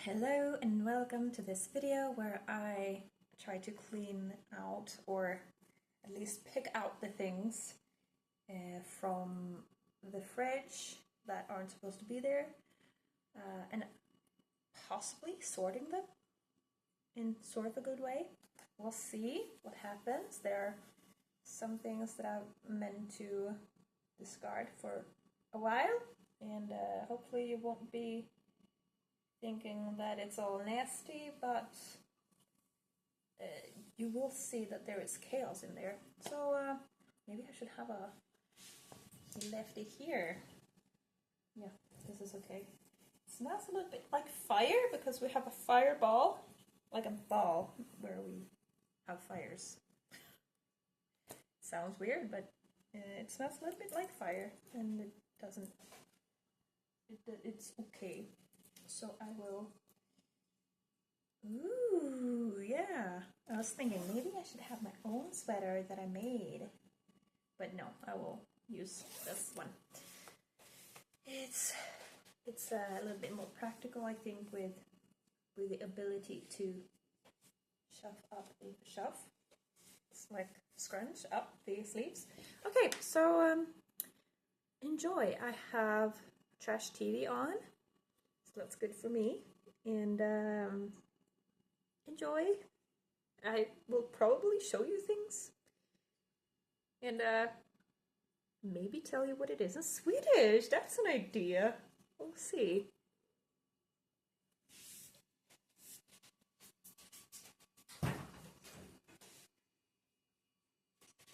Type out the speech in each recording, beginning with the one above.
Hello and welcome to this video where I try to clean out or at least pick out the things from the fridge that aren't supposed to be there and possibly sorting them in sort of a good way. We'll see what happens. There are some things that I'm meant to discard for a while, and hopefully you won't be thinking that it's all nasty, but you will see that there is chaos in there. So maybe I should have left it here. Yeah, this is okay. It smells a little bit like fire because we have a fireball, like a ball where we have fires. Sounds weird, but it smells a little bit like fire, and it doesn't. It's okay. So I will. Ooh, yeah. I was thinking maybe I should have my own sweater that I made, but no, I will use this one. It's a little bit more practical, I think, with the ability to shove. It's like scrunch up the sleeves. Okay, so enjoy. I have trash TV on. That's good for me, and enjoy. I will probably show you things and maybe tell you what it is in Swedish. That's an idea. We'll see.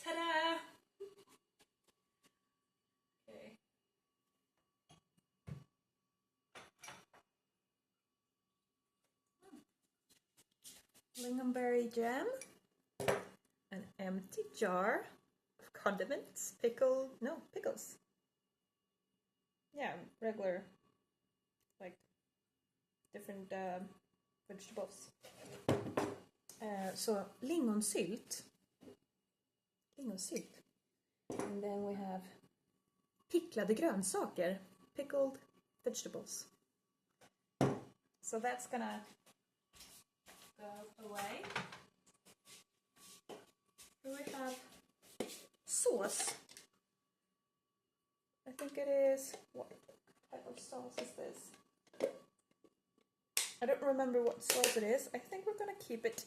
Ta-da! Lingonberry jam, an empty jar of condiments, pickles. Yeah, regular, like different vegetables. So lingonsylt, and then we have picklade grönsaker, pickled vegetables. So that's gonna go away. Here we have sauce. I think it is, what type of sauce is this? I don't remember what sauce it is. I think we're gonna keep it.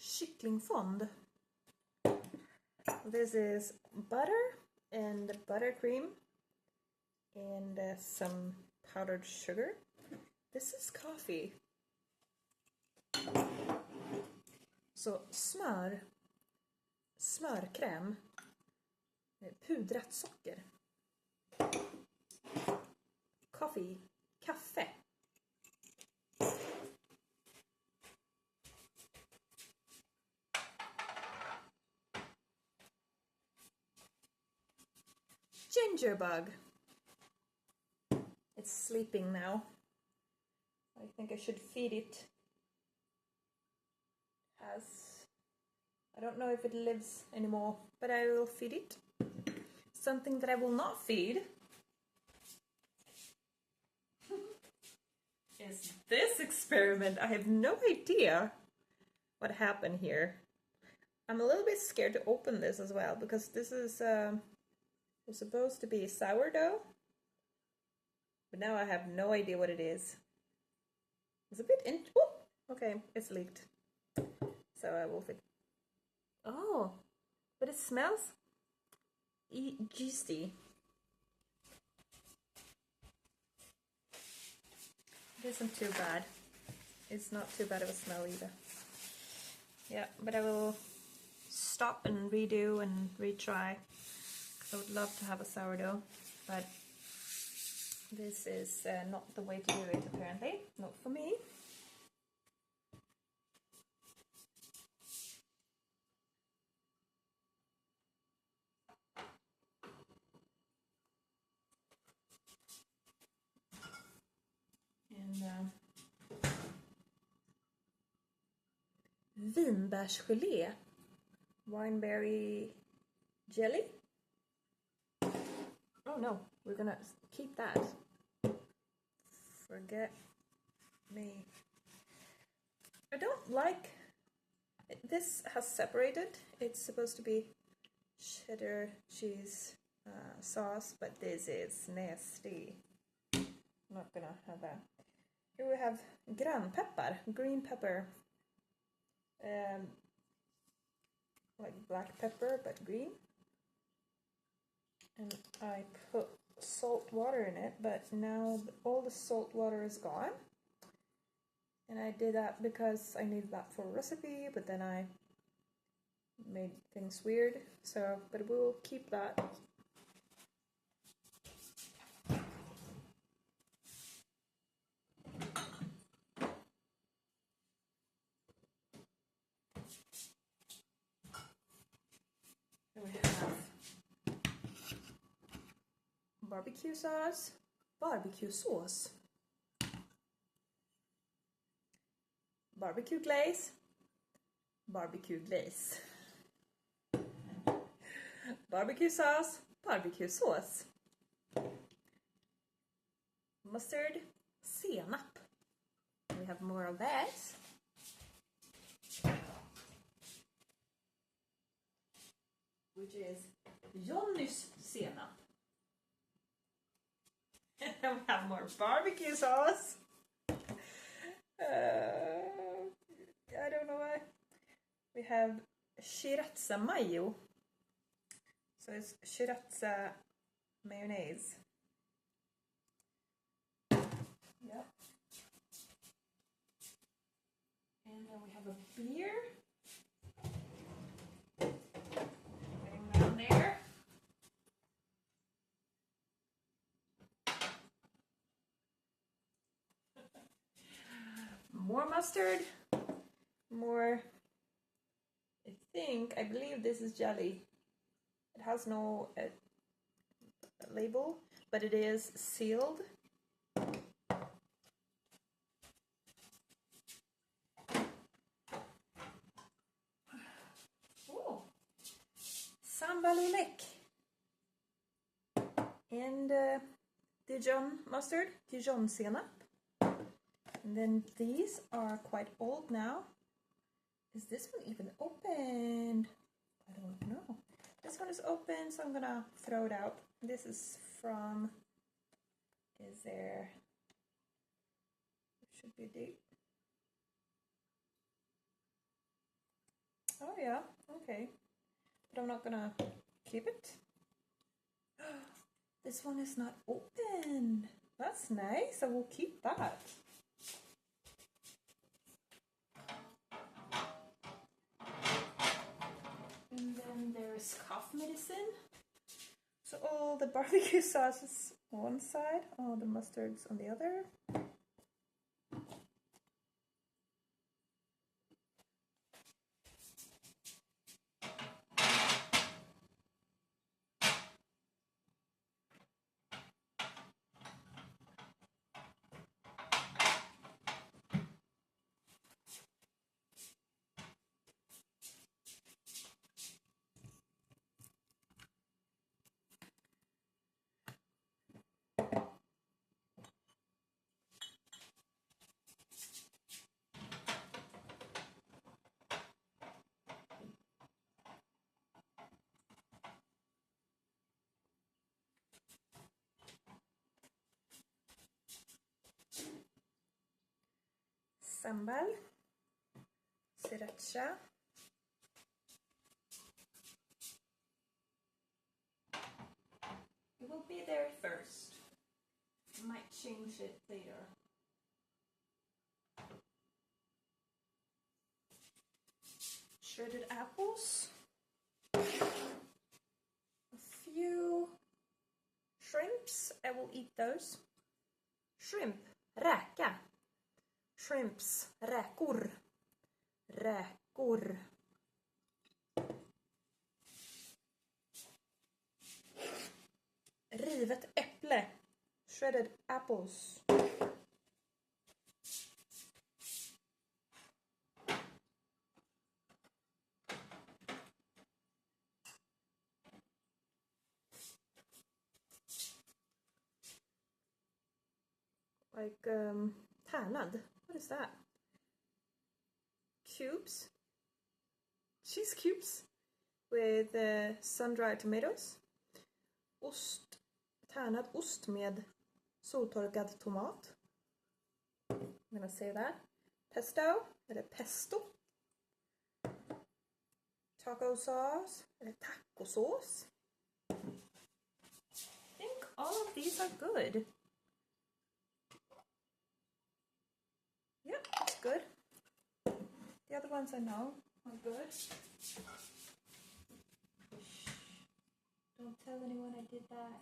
Kycklingfond. This is butter and buttercream and some powdered sugar. This is coffee. Så smörkräm, pudrat socker, kaffe. Gingerbug. It's sleeping now. I think I should feed it. I don't know if it lives anymore, but I will feed it. Something that I will not feed is this experiment. I have no idea what happened here. I'm a little bit scared to open this as well because this is it's supposed to be sourdough, but now I have no idea what it is. It's a bit okay, it's leaked. So I will fix. Oh, but it smells yeasty. It isn't too bad. It's not too bad of a smell either. Yeah, but I will stop and redo and retry. I would love to have a sourdough, but this is not the way to do it apparently. Not for me. And vinbärsgelé. Wineberry jelly. Oh no, we're gonna keep that. Forget me. I don't like... This has separated. It's supposed to be cheddar cheese sauce, but this is nasty. I'm not gonna have that. Here we have grönpeppar, green pepper. Like black pepper, but green. And I put salt water in it, but now all the salt water is gone. And I did that because I needed that for a recipe, but then I made things weird. So, but we'll keep that. Then we have barbecue sauce, barbecue sauce, barbecue glaze, barbecue glaze, barbecue sauce, barbecue sauce, mustard, senap. We have more of that. Which is Jonny's senap. And then we have more barbecue sauce. I don't know why. We have sriracha mayo. So it's sriracha mayonnaise. Yep. And then we have a beer. Getting down there. More mustard. More, I believe this is jelly. It has no label, but it is sealed. Oh, sambal ulek. And Dijon mustard, Dijon senap. And then these are quite old now. Is this one even opened? I don't know. This one is open, so I'm gonna throw it out. This is from... Is there... It should be a date. Oh yeah, okay. But I'm not gonna keep it. This one is not open. That's nice, I will keep that. And then there's cough medicine. So all the barbecue sauces on one side, all the mustards on the other. Sambal, sriracha, it will be there first. I might change it later. Shredded apples, a few shrimps, I will eat those. Shrimp, räka. Shrimps, räkor. Räkor. Rivet äpple. Shredded apples. like tärnad. What is that? Cubes, cheese cubes with sun-dried tomatoes. Ost, tärnad ost med soltorkad tomat. I'm gonna say that. Pesto, eller pesto. Taco sauce, eller tacosauce. I think all of these are good. Yep, that's good. The other ones I know are good. Don't tell anyone I did that.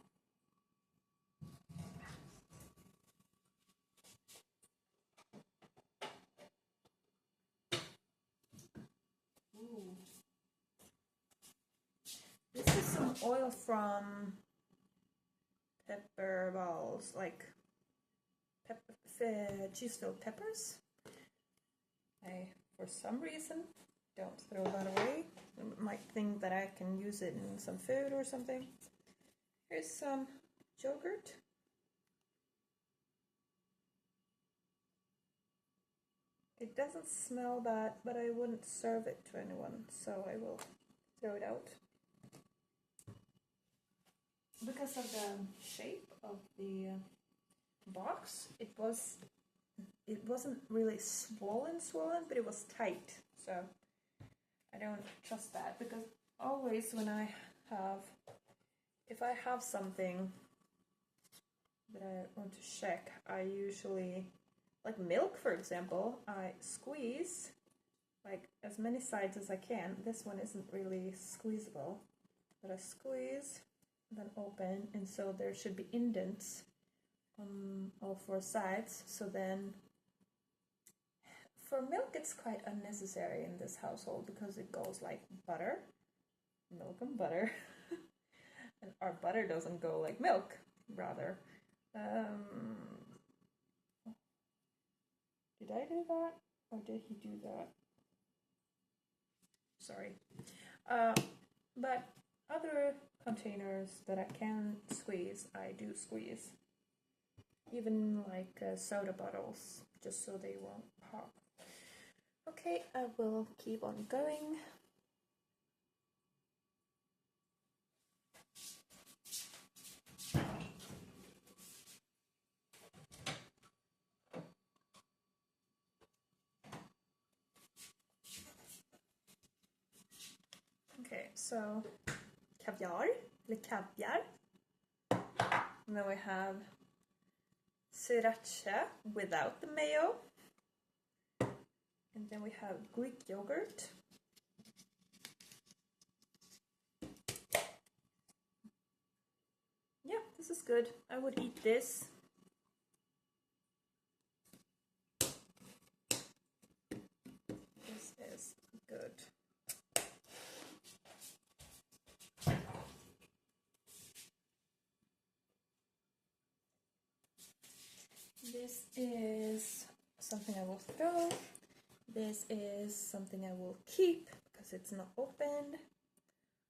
Ooh. This is some oil from pepper balls, like cheese-filled peppers. I, for some reason, don't throw that away. I might think that I can use it in some food or something. Here's some yogurt. It doesn't smell bad, but I wouldn't serve it to anyone, so I will throw it out. Because of the shape of the box, it wasn't really swollen, but it was tight. So I don't trust that, because always when if I have something that I want to check, I usually, like milk for example, I squeeze like as many sides as I can. This one isn't really squeezable, but I squeeze and then open, and so there should be indents on all four sides. So then for milk it's quite unnecessary in this household, because it goes like butter, milk and butter. And our butter doesn't go like milk, rather. Did I do that? Or did he do that? Sorry. But other containers that I can squeeze, I do squeeze. Even like soda bottles, just so they won't pop. Okay, I will keep on going. Okay, so caviar, eller caviar. And then we have sriracha without the mayo. And then we have Greek yogurt. Yeah, this is good. I would eat this. This is good. This is something I will throw. This is something I will keep because it's not opened.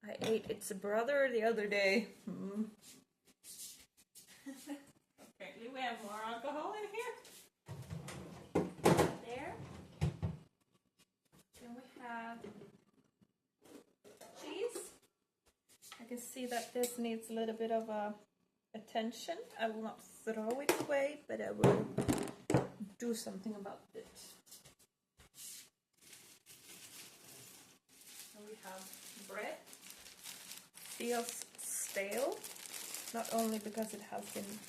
I ate its brother the other day. Apparently we have more alcohol in here. There. Then we have cheese. I can see that this needs a little bit of attention. I will not throw it away, but I will do something about it. And we have bread. Feels stale, not only because it has been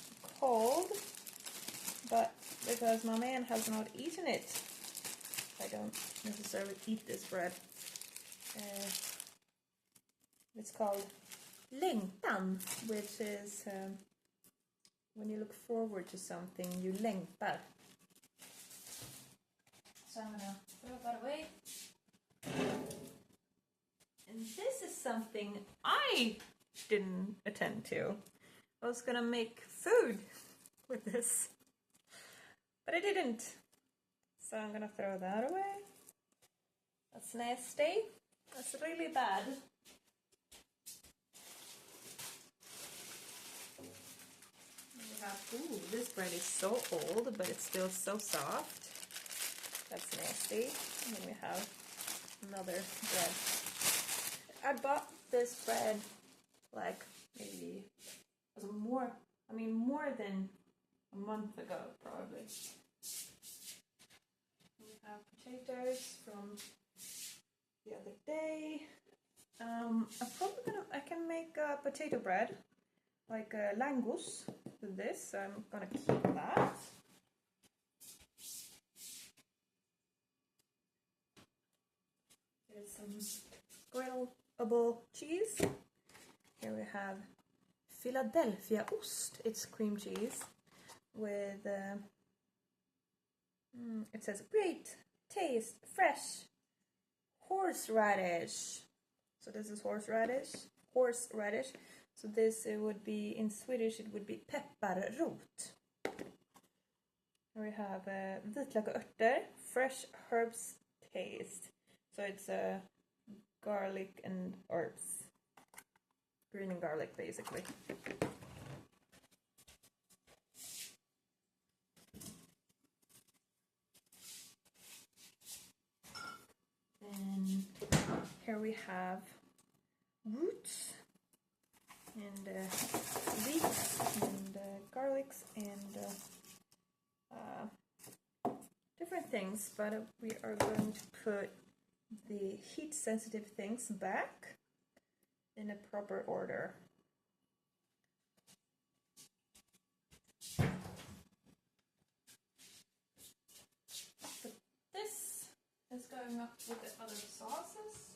cold, but because my man has not eaten it. I don't necessarily eat this bread. It's called längtan, which is when you look forward to something, you längtar. So I'm gonna throw that away. And this is something I didn't attend to. I was gonna make food with this, but I didn't. So I'm gonna throw that away. That's nasty. That's really bad. We have, ooh, this bread is so old, but it's still so soft. That's nasty. And then we have another bread. I bought this bread like maybe more than a month ago, probably. We have potatoes from the other day. I can make potato bread, like langus with this, so I'm gonna keep that. There's some grillable cheese. Here we have Philadelphia ost. It's cream cheese with, it says great taste, fresh horseradish. So this is horseradish. So this, it would be, in Swedish, it would be pepparrot. We have vitlök och örter, fresh herbs taste. So it's garlic and herbs. Green and garlic, basically. And here we have roots and leeks and garlics and different things, but we are going to put the heat sensitive things back in a proper order. But this is going up with the other sauces.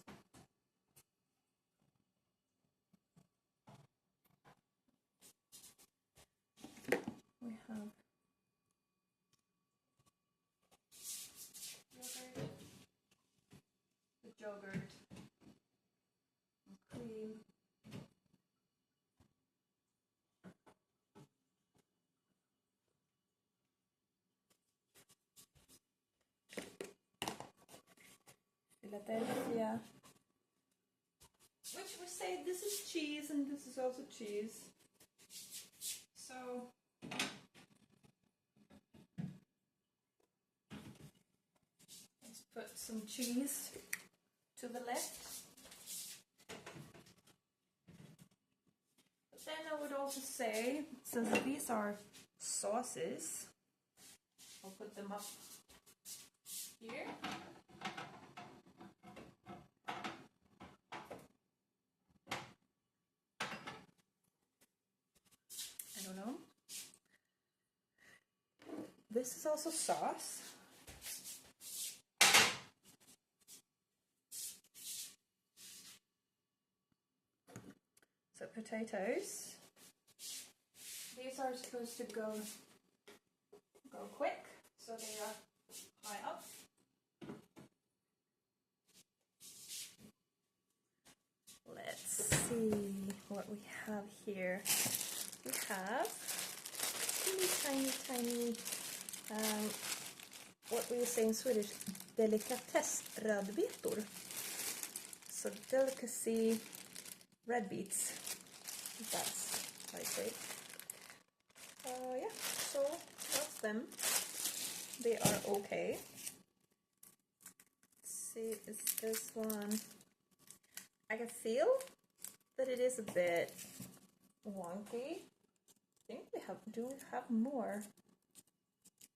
We have yogurt, and cream, Philadelphia, which we say this is cheese and this is also cheese. So let's put some cheese to the left. But then I would also say, since these are sauces, I'll put them up here. I don't know. This is also sauce. So potatoes. These are supposed to go quick, so they are high up. Let's see what we have here. We have tiny, what we say in Swedish, delikatessrödbetor. So delicacy red beets. That's how I say. Yeah, so that's them. They are okay. Let's see, is this one? I can feel that it is a bit wonky. I think we have more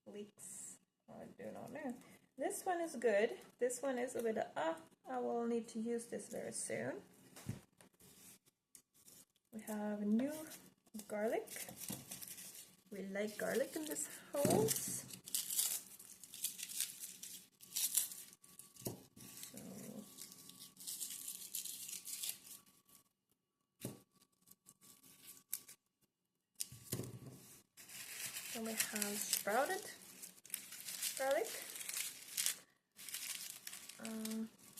leeks. I do not know. This one is good. This one is a bit I will need to use this very soon. We have new garlic. We like garlic in this house. Then we have sprouted garlic.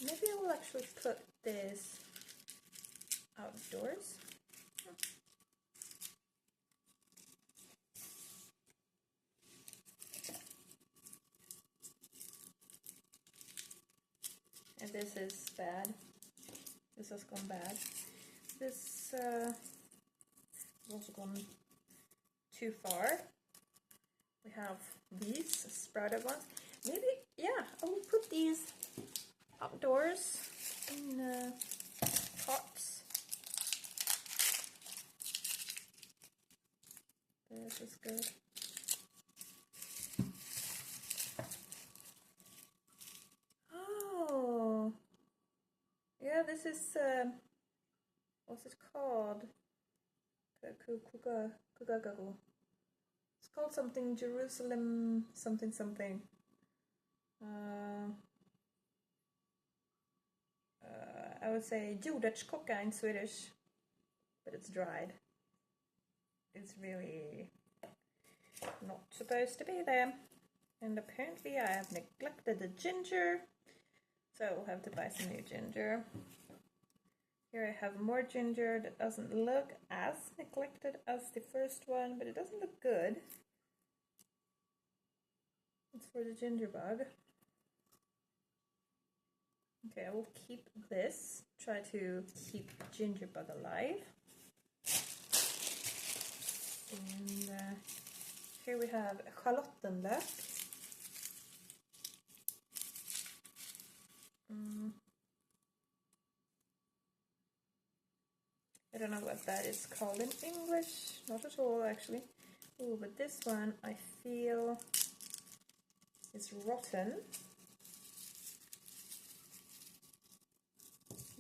Maybe I will actually put this outdoors. And this is bad. This has gone bad. This has also gone too far. We have these sprouted ones. Maybe, yeah, I will put these outdoors in pots. This is good. Oh, yeah, this is, what's it called? It's called something Jerusalem something something. I would say jordärtskocka in Swedish, but it's dried. It's really not supposed to be there. And apparently I have neglected the ginger, so I will have to buy some new ginger. Here I have more ginger that doesn't look as neglected as the first one, but it doesn't look good. It's for the ginger bug. Okay, I will keep this. Try to keep ginger bug alive. And here we have schalottenlök. I don't know what that is called in English. Not at all, actually. Oh, but this one I feel is rotten.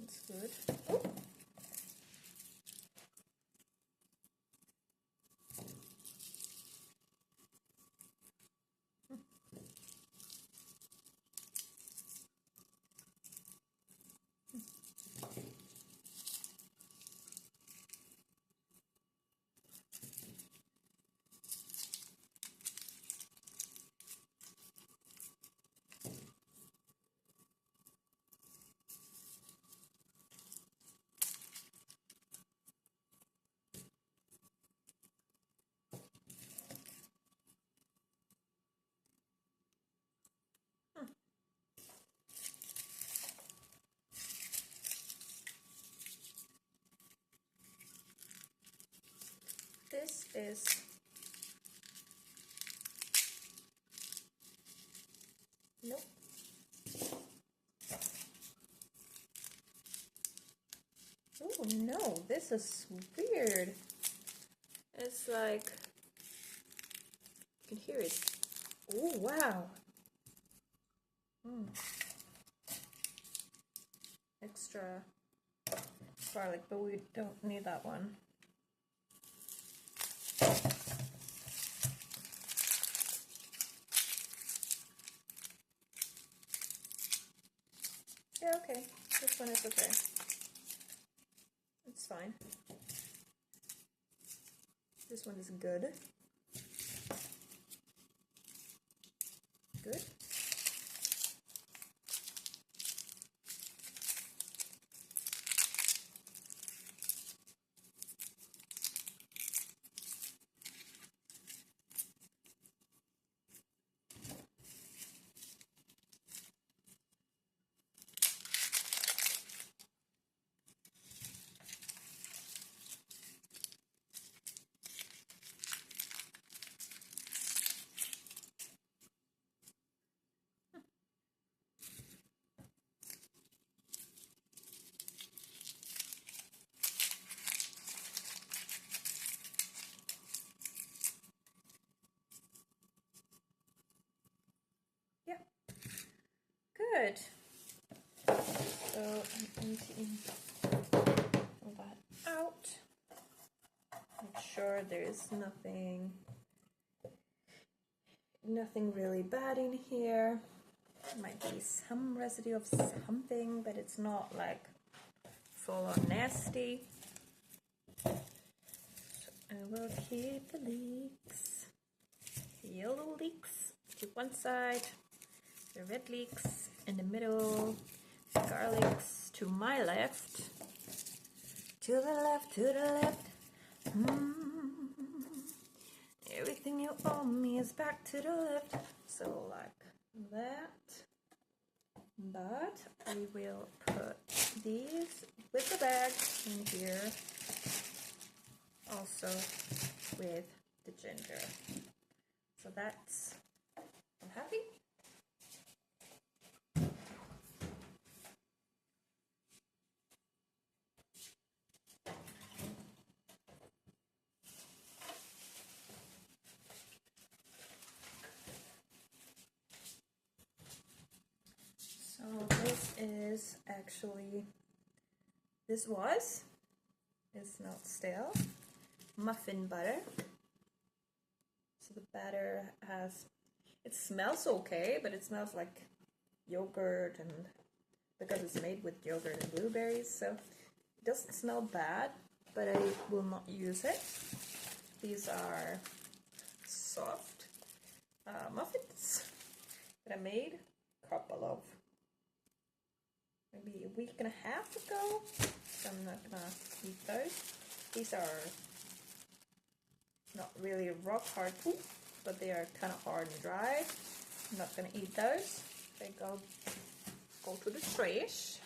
It's good. Oh. This is nope. Oh no, this is weird. It's like you can hear it. Oh wow. Extra garlic, but we don't need that one. Yeah, okay. This one is okay. It's fine. This one is good. Good. Yeah. Good. So I'm emptying all that out. Make sure there's nothing really bad in here. Might be some residue of something, but it's not like full on nasty. So I will keep the leeks, the yellow leeks to one side, the red leeks in the middle, the garlics to my left, to the left, to the left. Everything you owe me is back to the left. So like that. But we will put these with the bag in here. Also with the ginger. So that's, I'm happy. So this is actually, it's not stale, muffin butter. So the batter has, it smells okay, but it smells like yogurt, and because it's made with yogurt and blueberries, so it doesn't smell bad, but I will not use it. These are soft muffins that I made a couple of, maybe a week and a half ago, so I'm not gonna eat those. These are not really rock hard food, but they are kind of hard and dry. I'm not gonna eat those. They go to the trash.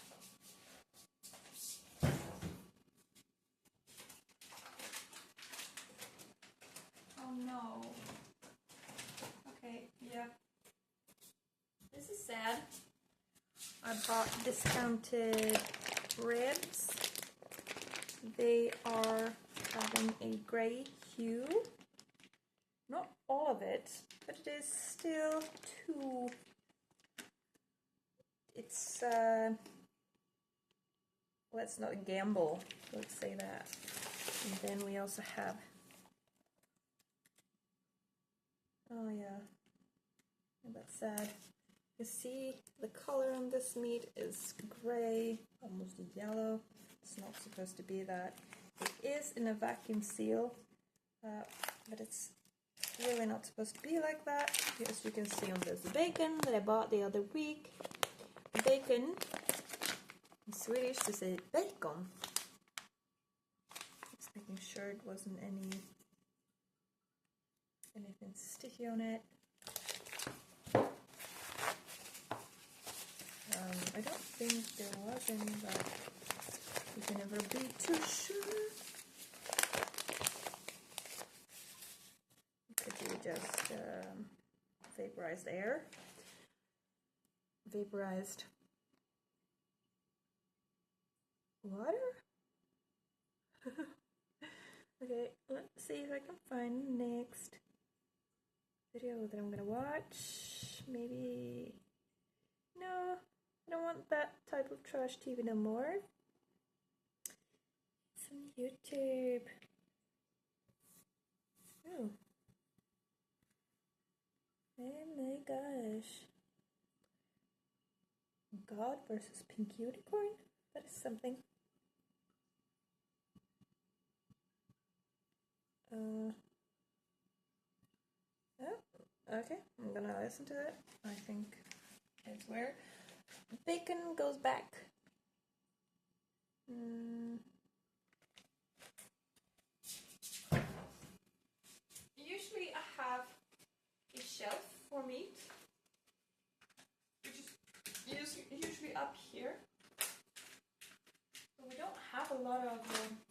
Oh no. Okay, yeah. This is sad. I bought discounted ribs. They are having a gray hue. Not all of it, but it is still too... It's, let's not gamble, let's say that. And then we also have... Oh yeah, that's sad. You see the color on this meat is gray, almost yellow. It's not supposed to be that. It is in a vacuum seal, but it's really not supposed to be like that. As you can see on this bacon that I bought the other week. Bacon, in Swedish to say bacon. Just making sure it wasn't anything sticky on it. I don't think there was any, but you can never be too sure. Could you just vaporized air? Vaporized water? Okay, let's see if I can find next video that I'm gonna watch. Maybe... No, I don't want that type of trash TV no more. It's on YouTube. Oh. Oh my gosh. God versus Pink Unicorn? That is something. Oh, okay, I'm gonna listen to it. I think it's where bacon goes back. Usually I have a shelf for meat, which is usually up here. But we don't have a lot of meat.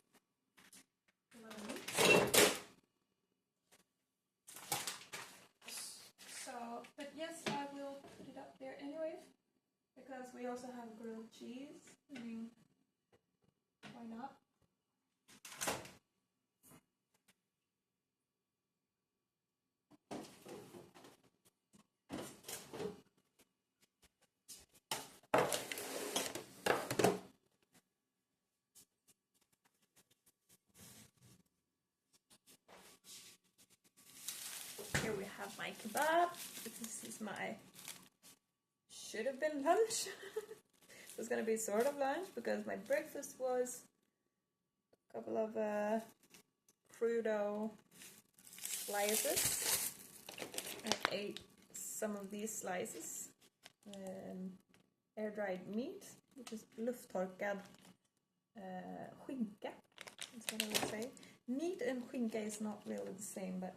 So, but yes, I will put it up there anyway, because we also have grilled cheese. I mean, why not? Here we have my kebab. This is my should have been lunch. It's gonna be sort of lunch because my breakfast was a couple of Crudo slices. I ate some of these slices. Air dried meat, which is lufttorkad skinka. That's what I would say. Meat and skinka is not really the same, but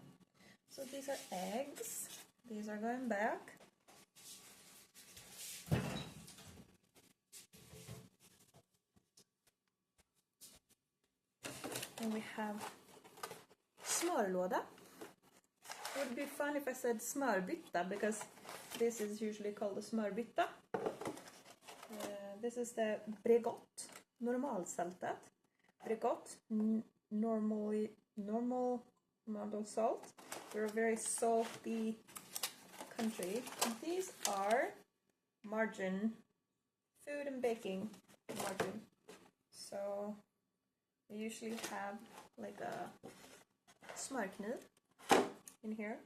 so these are eggs. These are going back. And we have smörlåda. would be fun if I said smörbytta, because this is usually called a smörbytta. This is the Bregott normalsaltat. Bregott, normal amount of salt. We're a very salty country. These are margarine, food and baking margarine. So I usually have like a smörkniv in here,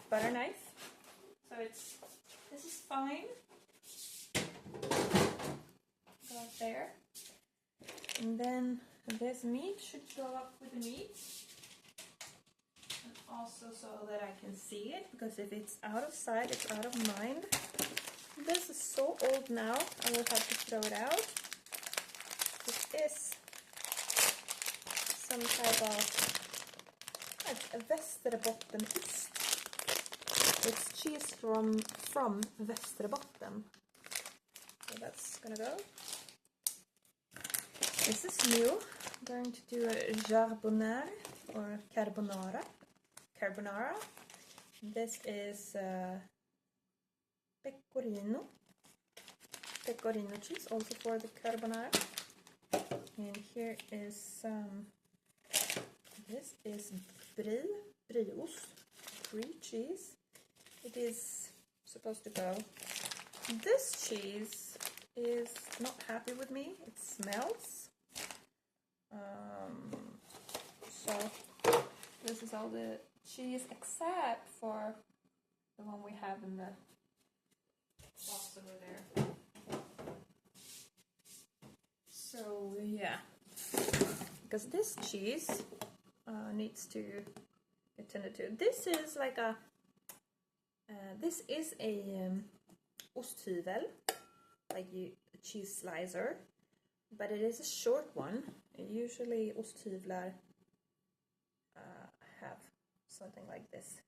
butter knife. So this is fine. Go up there, and then this meat should go up with the meat, and also so that I can see it, because if it's out of sight, it's out of mind. This is so old now, I will have to throw it out. This is some type of Västerbottenost. It's cheese from Västerbotten. So that's gonna go. This is new. I'm going to do a jarbonare or carbonara. This is pecorino cheese, also for the carbonara. And here is some. This is brieost, brie cheese. It is supposed to go. This cheese is not happy with me. It smells. So this is all the cheese except for the one we have in the box over there. So yeah, because this cheese needs to get tended to. This is like a osthyvel, like a cheese slicer, but it is a short one. Usually osthyvlar have something like this,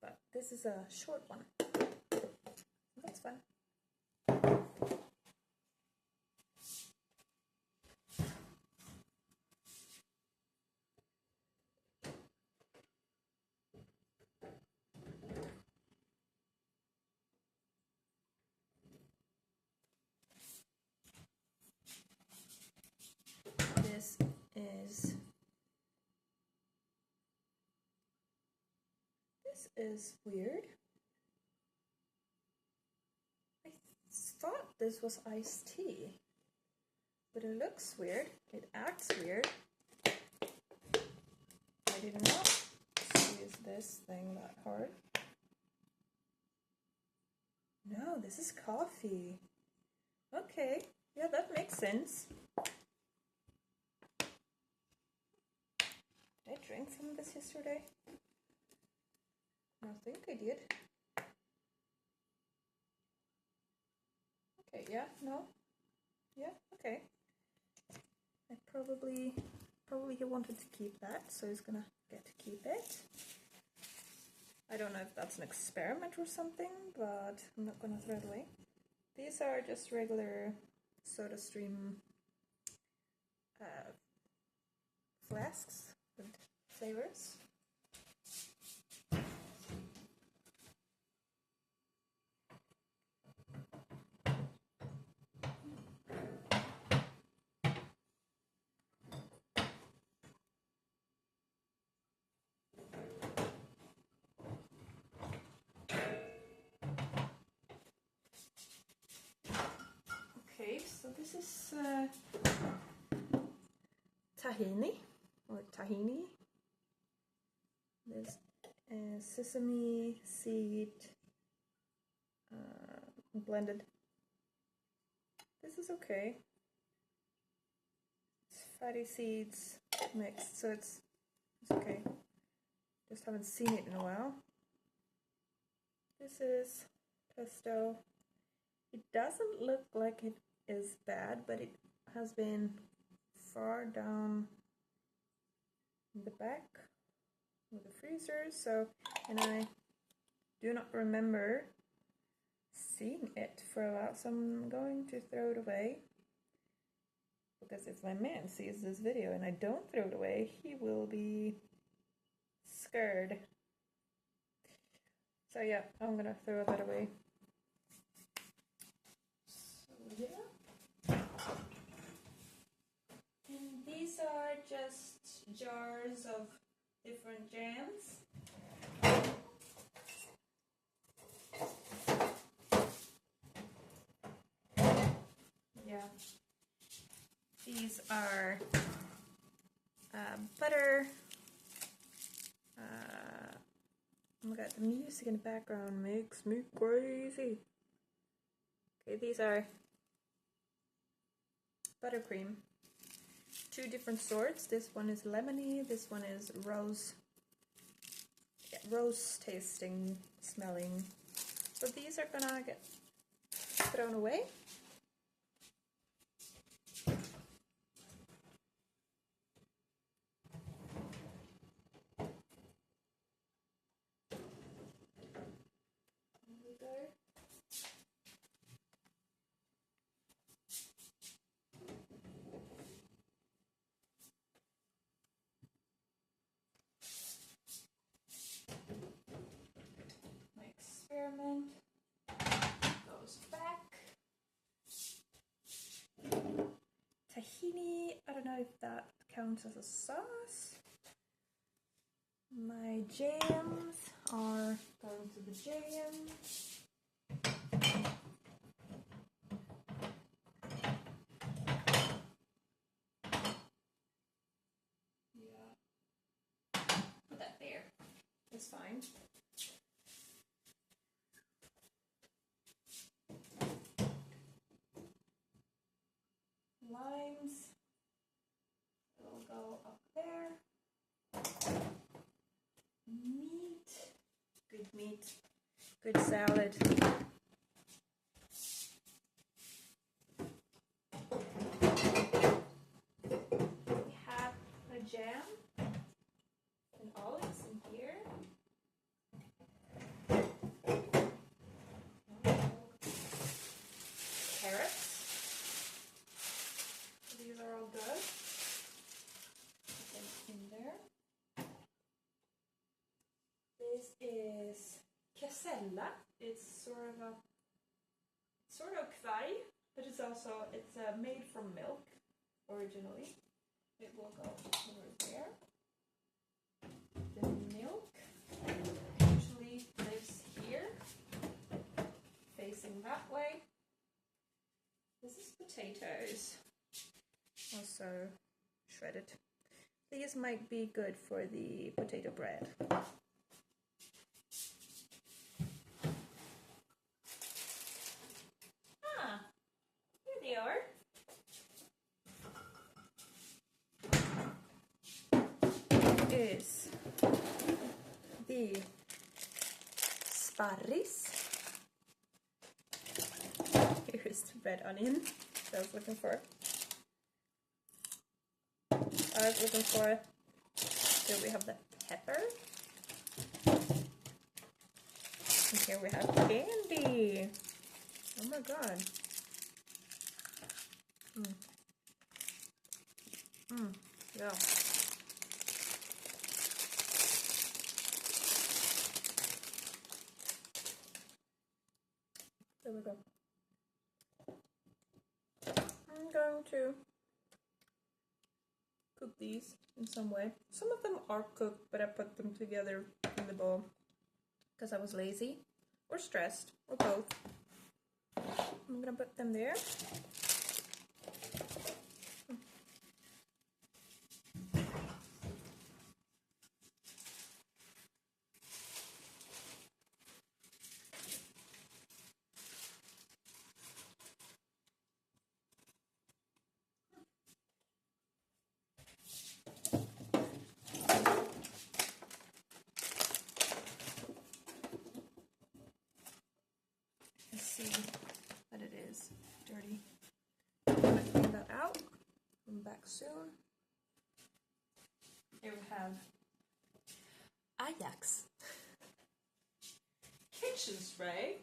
but this is a short one. That's fun. This is weird. I thought this was iced tea, but it looks weird. It acts weird. I did not squeeze this thing that hard. No, this is coffee. Okay, yeah, that makes sense. Did I drink some of this yesterday? I think I did. Okay, yeah, no. Yeah, okay. I probably he wanted to keep that, so he's gonna get to keep it. I don't know if that's an experiment or something, but I'm not gonna throw it away. These are just regular SodaStream flasks with flavors. Okay, so this is tahini or tahini. This is sesame seed blended. This is okay. It's fatty seeds mixed, so it's okay. Just haven't seen it in a while. This is pesto. It doesn't look like it is bad, but it has been far down in the back of the freezer, so, and I do not remember seeing it for a while, so I'm going to throw it away, because if my man sees this video and I don't throw it away, he will be scared. So yeah, I'm gonna throw that away. So yeah. And these are just jars of different jams. Yeah. These are butter. Oh my god, the music in the background makes me crazy. Okay, these are buttercream. Two different sorts. This one is lemony, this one is rose. Yeah, rose tasting, smelling. So these are gonna get thrown away. My experiment goes back. Tahini, I don't know if that counts as a sauce. My jams are going to the jam. Yeah. Put that there. It's fine. Limes. It'll go up there. Meat. Good meat. Good salad. We have a jam and olives in here. Carrots. These are all good. Put them in there. This is kesella. It's sort of kvarg, but it's made from milk originally. It will go over there. The milk usually lives here, facing that way. This is potatoes, also shredded. These might be good for the potato bread. Ah, here they are. Is the sparris. Here's the red onion that I was looking for. Here we have the pepper. And here we have candy. Oh my god. Yeah. There we go. I'm going to cook these in some way. Some of them are cooked, but I put them together in the bowl because I was lazy or stressed or both. I'm gonna put them there. Let's see that it is dirty. I'm gonna clean that out. I'm back soon. Here we have Ajax kitchen spray.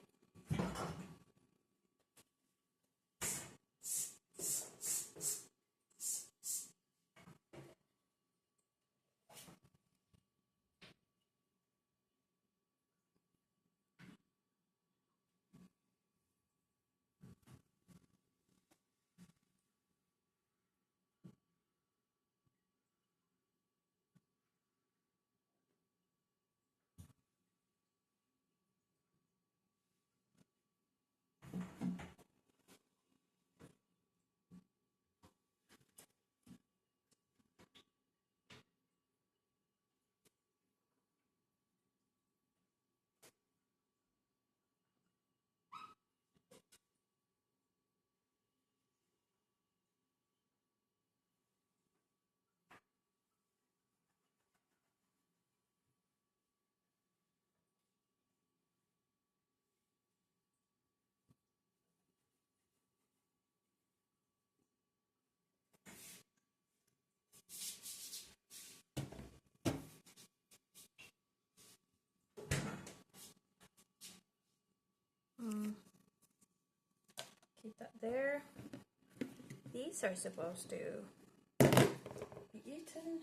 there. These are supposed to be eaten.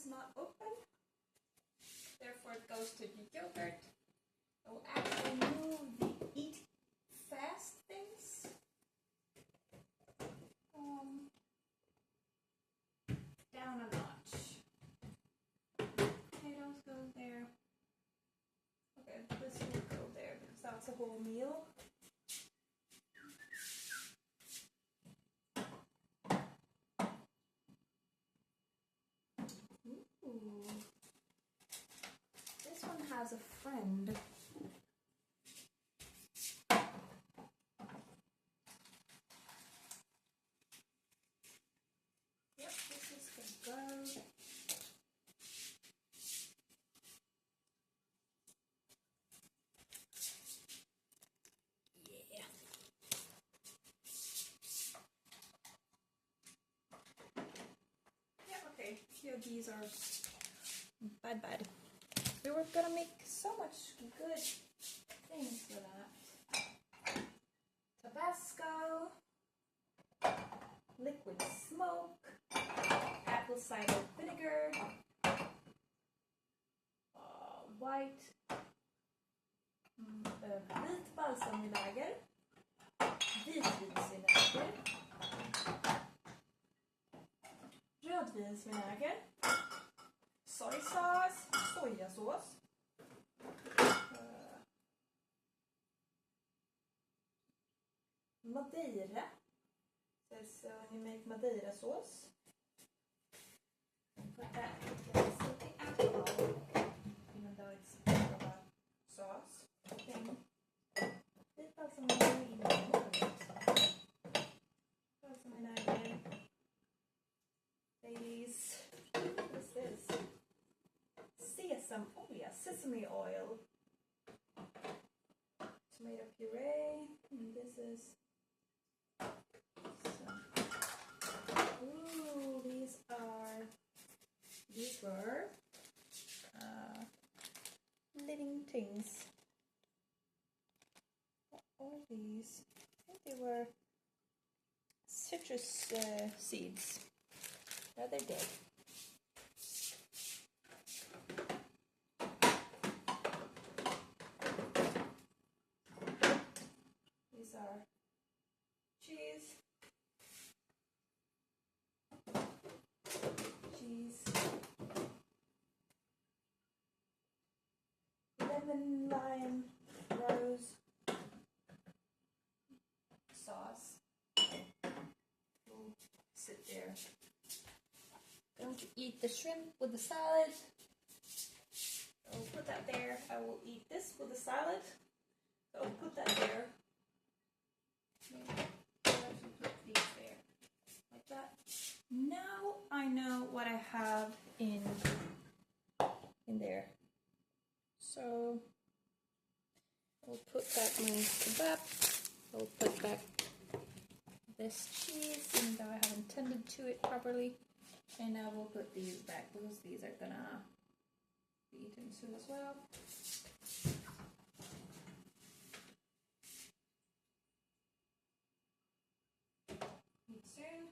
Not open, therefore it goes to the yogurt. I will actually move the eat fast things down a notch. Potatoes go there. Okay, this will go there because that's a whole meal. This one has a friend. Yep, this is the go. Yeah. Yeah, okay. Here these are bad. We were gonna make so much good things with that. Tabasco, liquid smoke, apple cider vinegar, white vit balsamvinäger, vitvinsvinäger, rödvinsvinäger, soy sauce, sojasås, Madeira. Says when you make Madeira sauce, put that with something alcohol, even though it's more of a sauce thing. Lite balsamvinäger, Baileys. What is this? Sesame oil, tomato puree, and this is some Ooh, these were living things. What are these? I think they were citrus seeds. Are they dead? These are cheese, lemon, lime, rose sauce. Will sit there. Going to eat the shrimp with the salad. I'll put that there. I will eat this with the salad. So I'll put that there. I'll actually put these there. Like that. Now I know what I have in there. So I'll put back my kebab. I'll put back this cheese, even though I haven't tended to it properly. And I will put these back because these are gonna be eaten soon as well. Eat soon.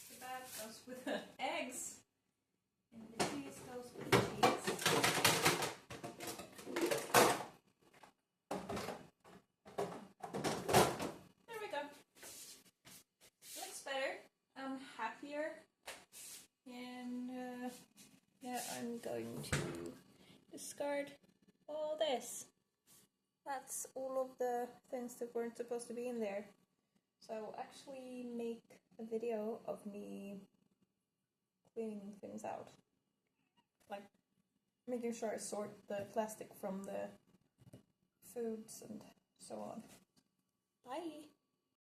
Kebab goes with the eggs. And the cheese goes with the cheese. There we go. Looks better. I'm happier. And yeah, I'm going to discard all this. That's all of the things that weren't supposed to be in there. So I will actually make a video of me cleaning things out. Like making sure I sort the plastic from the foods and so on. Bye!